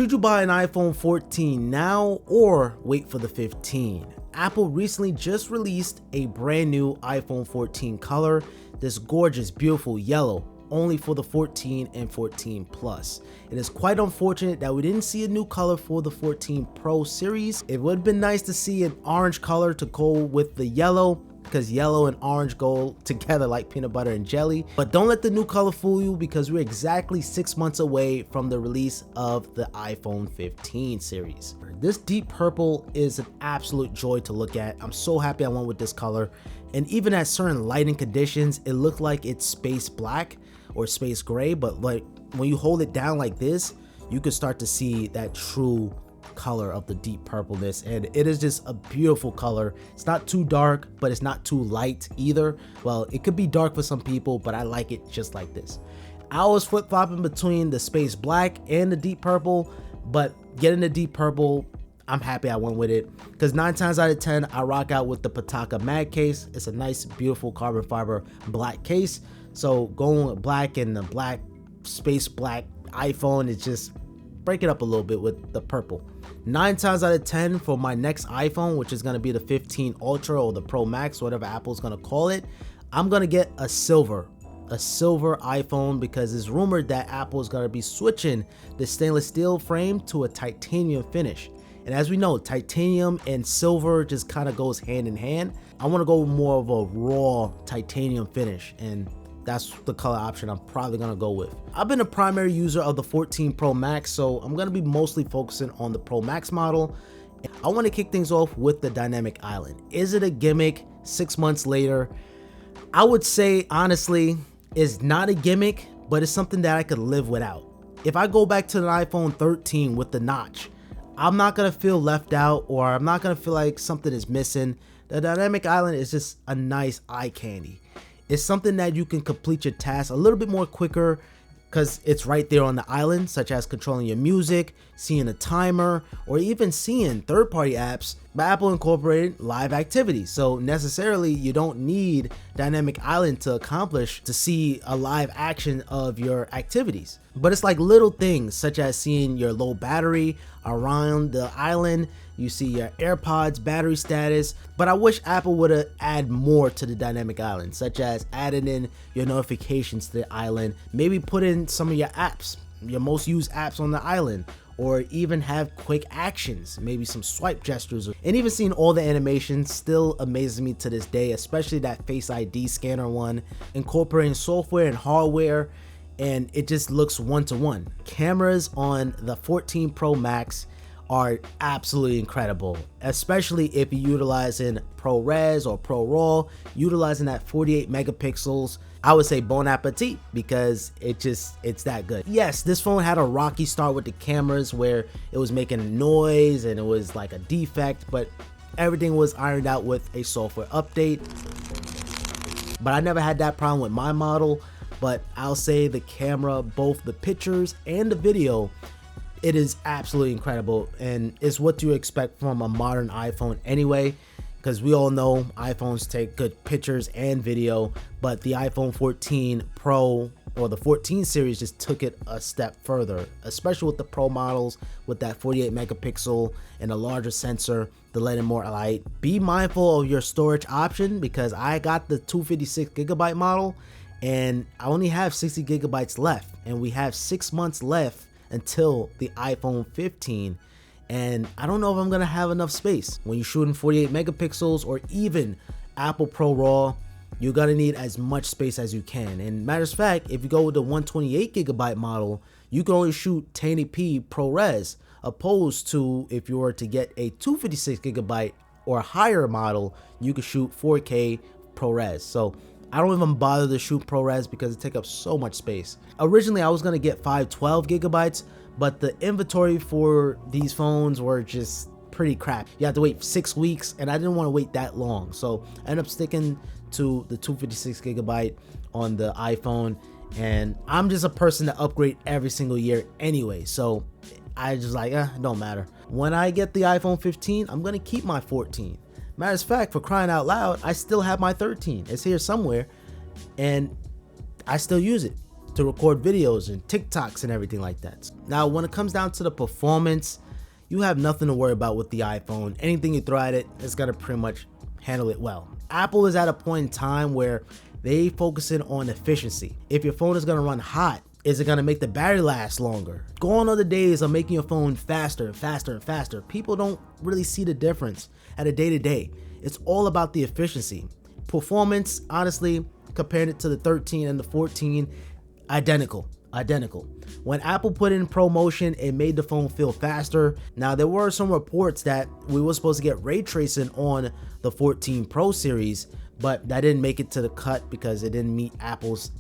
Should you buy an iPhone 14 now or wait for the 15? Apple recently just released a brand new iPhone 14 color, this gorgeous, beautiful yellow, only for the 14 and 14 Plus. It is quite unfortunate that we didn't see a new color for the 14 Pro series. It would have been nice to see an orange color to go with the yellow, because yellow and orange go together like peanut butter and jelly. But don't let the new color fool you, because we're exactly 6 months away from the release of the iPhone 15 series. This deep purple is an absolute joy to look at. I'm so happy I went with this color. And even at certain lighting conditions, it looked like it's space black or space gray, but like when you hold it down like this, you can start to see that true color of the deep purpleness, and it is just a beautiful color. It's not too dark, but it's not too light either. Well, it could be dark for some people, but I like it just like this. I was flip-flopping between the space black and the deep purple, but getting the deep purple, I'm happy I went with it, because 9 times out of 10 I rock out with the Pataka mag case. It's a nice, beautiful carbon fiber black case, so going with black and the black space black iPhone is just break it up a little bit with the purple. 9 times out of 10 for my next iPhone, which is going to be the 15 Ultra or the Pro Max, whatever Apple's going to call it, I'm going to get a silver iPhone, because it's rumored that Apple is going to be switching the stainless steel frame to a titanium finish. And as we know, titanium and silver just kind of goes hand in hand. I want to go more of a raw titanium finish, and that's the color option I'm probably gonna go with. I've been a primary user of the 14 Pro Max, so I'm gonna be mostly focusing on the Pro Max model. I want to kick things off with the dynamic island. Is it a gimmick 6 months later? I would say honestly, it's not a gimmick, but it's something that I could live without. If I go back to the iPhone 13 with the notch, I'm not gonna feel left out, or I'm not gonna feel like something is missing. The dynamic island is just a nice eye candy. It's something that you can complete your tasks a little bit more quicker, because it's right there on the island, such as controlling your music, seeing a timer, or even seeing third-party apps. But Apple incorporated live activities, so necessarily you don't need dynamic island to accomplish to see a live action of your activities. But it's like little things, such as seeing your low battery around the island. You see your AirPods battery status, but I wish Apple would have added more to the dynamic island, such as adding in your notifications to the island, maybe put in some of your apps, your most used apps on the island, or even have quick actions, maybe some swipe gestures. And even seeing all the animations still amazes me to this day, especially that Face ID scanner one, incorporating software and hardware, and it just looks one-to-one. Cameras on the 14 Pro Max are absolutely incredible, especially if you're utilizing ProRes or ProRAW, utilizing that 48 megapixels. I would say bon appetit, because it's that good. Yes, this phone had a rocky start with the cameras where it was making noise and it was like a defect, but everything was ironed out with a software update. But I never had that problem with my model. But I'll say the camera, both the pictures and the video, it is absolutely incredible, and it's what you expect from a modern iPhone anyway, because we all know iPhones take good pictures and video, but the iPhone 14 Pro or the 14 series just took it a step further, especially with the Pro models with that 48 megapixel and a larger sensor to let in more light. Be mindful of your storage option, because I got the 256 gigabyte model and I only have 60 gigabytes left, and we have 6 months left until the iPhone 15, and I don't know if I'm gonna have enough space. When you're shooting 48 megapixels or even Apple Pro RAW, you're gonna need as much space as you can. And matter of fact, if you go with the 128 gigabyte model, you can only shoot 1080p ProRes, opposed to if you were to get a 256 gigabyte or higher model, you could shoot 4K ProRes. So I don't even bother to shoot ProRes because it takes up so much space. Originally, I was gonna get 512 gigabytes, but the inventory for these phones were just pretty crap. You have to wait 6 weeks, and I didn't want to wait that long, so I ended up sticking to the 256 gigabyte on the iPhone. And I'm just a person that upgrade every single year anyway, so I just like, it don't matter. When I get the iPhone 15, I'm gonna keep my 14. Matter of fact, for crying out loud, I still have my 13. It's here somewhere, and I still use it. to record videos and TikToks and everything like that. Now, when it comes down to the performance, you have nothing to worry about with the iPhone. Anything you throw at it, it's gonna pretty much handle it well. Apple is at a point in time where they focusing on efficiency. If your phone is gonna run hot, is it gonna make the battery last longer? Gone are the days of making your phone faster and faster and faster. People don't really see the difference at a day-to-day. It's all about the efficiency. Performance, honestly, comparing it to the 13 and the 14, identical. When Apple put in ProMotion, it made the phone feel faster. Now, there were some reports that we were supposed to get ray tracing on the 14 Pro series, but that didn't make it to the cut because it didn't meet Apple's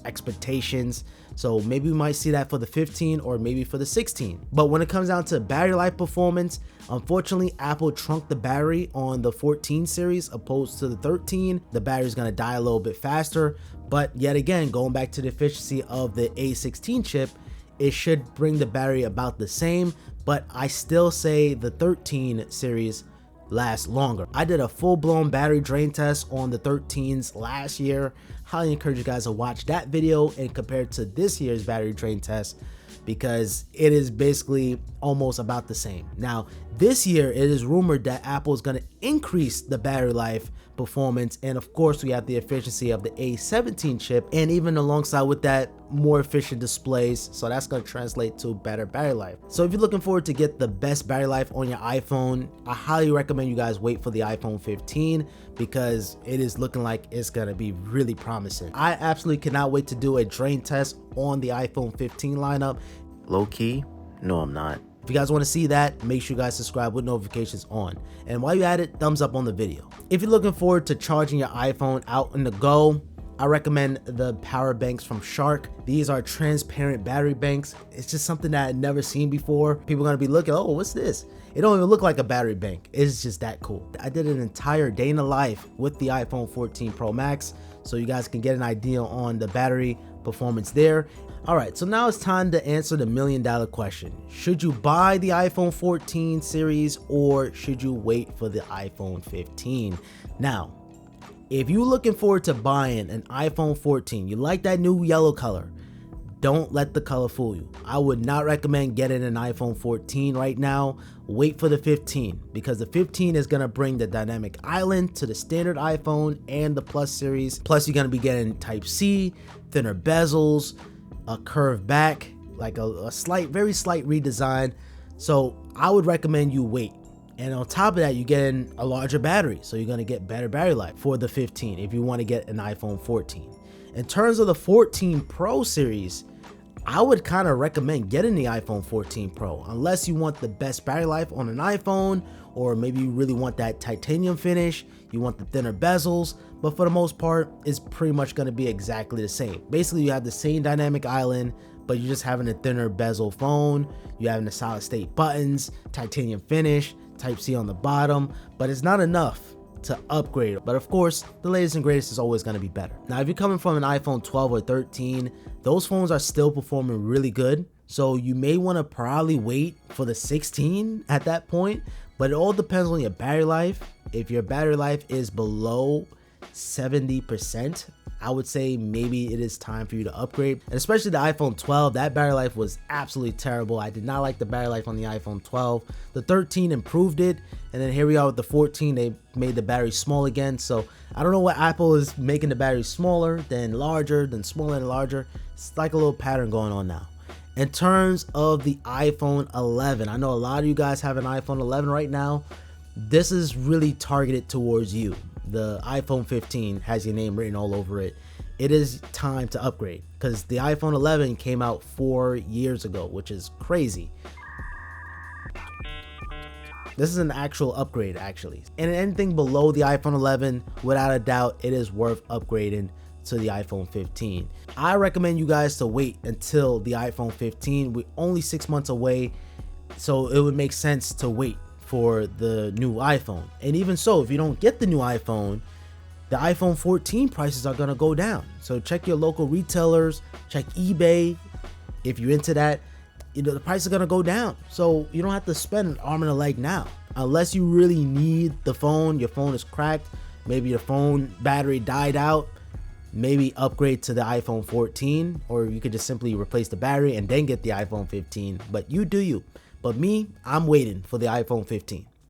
expectations. So maybe we might see that for the 15 or maybe for the 16. But when it comes down to battery life performance, unfortunately, Apple trunked the battery on the 14 series opposed to the 13. The battery is going to die a little bit faster. But yet again, going back to the efficiency of the A16 chip, it should bring the battery about the same. But I still say the 13 series lasts longer. I did a full-blown battery drain test on the 13s last year. Highly encourage you guys to watch that video and compare it to this year's battery drain test, because it is basically almost about the same. Now, this year it is rumored that Apple is going to increase the battery life performance, and of course we have the efficiency of the A17 chip, and even alongside with that, more efficient displays, so that's going to translate to better battery life. So if you're looking forward to get the best battery life on your iPhone, I highly recommend you guys wait for the iPhone 15, because it is looking like it's going to be really promising. I absolutely cannot wait to do a drain test on the iPhone 15 lineup. Low key, no I'm not. If you guys want to see that, make sure you guys subscribe with notifications on. And while you're at it, thumbs up on the video. If you're looking forward to charging your iPhone out in the go, I recommend the power banks from Shark. These are transparent battery banks. It's just something that I'd never seen before. People are gonna be looking, oh, what's this? It don't even look like a battery bank. It's just that cool. I did an entire day in the life with the iPhone 14 Pro Max, so you guys can get an idea on the battery performance there. All right, so now it's time to answer the million-dollar question. Should you buy the iPhone 14 series or should you wait for the iPhone 15? Now, if you're looking forward to buying an iPhone 14, you like that new yellow color, don't let the color fool you. I would not recommend getting an iPhone 14 right now. Wait for the 15, because the 15 is gonna bring the dynamic island to the standard iPhone and the Plus series. Plus, you're gonna be getting Type-C, thinner bezels, a curved back, like a very slight redesign. So I would recommend you wait. And on top of that, you're getting a larger battery, so you're gonna get better battery life for the 15 if you want to get an iPhone 14. In terms of the 14 Pro series, I would kind of recommend getting the iPhone 14 Pro, unless you want the best battery life on an iPhone, or maybe you really want that titanium finish, you want the thinner bezels, but for the most part, it's pretty much going to be exactly the same. Basically, you have the same dynamic island, but you're just having a thinner bezel phone, you're having the solid state buttons, titanium finish, Type-C on the bottom, but it's not enough to upgrade. But of course, the latest and greatest is always going to be better. Now, if you're coming from an iPhone 12 or 13, those phones are still performing really good, so you may want to probably wait for the 16 at that point, but it all depends on your battery life. If your battery life is below 70%, I would say maybe it is time for you to upgrade. And especially the iPhone 12, that battery life was absolutely terrible. I did not like the battery life on the iPhone 12. The 13 improved it, and then here we are with the 14. They made the battery small again. So I don't know what Apple is making the battery smaller, then larger, then smaller and larger. It's like a little pattern going on now. In terms of the iPhone 11, I know a lot of you guys have an iPhone 11 right now. This is really targeted towards you. The iPhone 15 has your name written all over it. It is time to upgrade, because the iPhone 11 came out 4 years ago, which is crazy. This is an actual upgrade, actually. And anything below the iPhone 11, without a doubt, it is worth upgrading to the iPhone 15. I recommend you guys to wait until the iPhone 15. We're only 6 months away, so it would make sense to wait for the new iPhone. And even so, if you don't get the new iPhone, the iPhone 14 prices are going to go down. So check your local retailers, check eBay. If you're into that, you know, the price is going to go down. So you don't have to spend an arm and a leg now, unless you really need the phone. Your phone is cracked, maybe your phone battery died out, maybe upgrade to the iPhone 14, or you could just simply replace the battery and then get the iPhone 15, but you do you. But me, I'm waiting for the iPhone 15.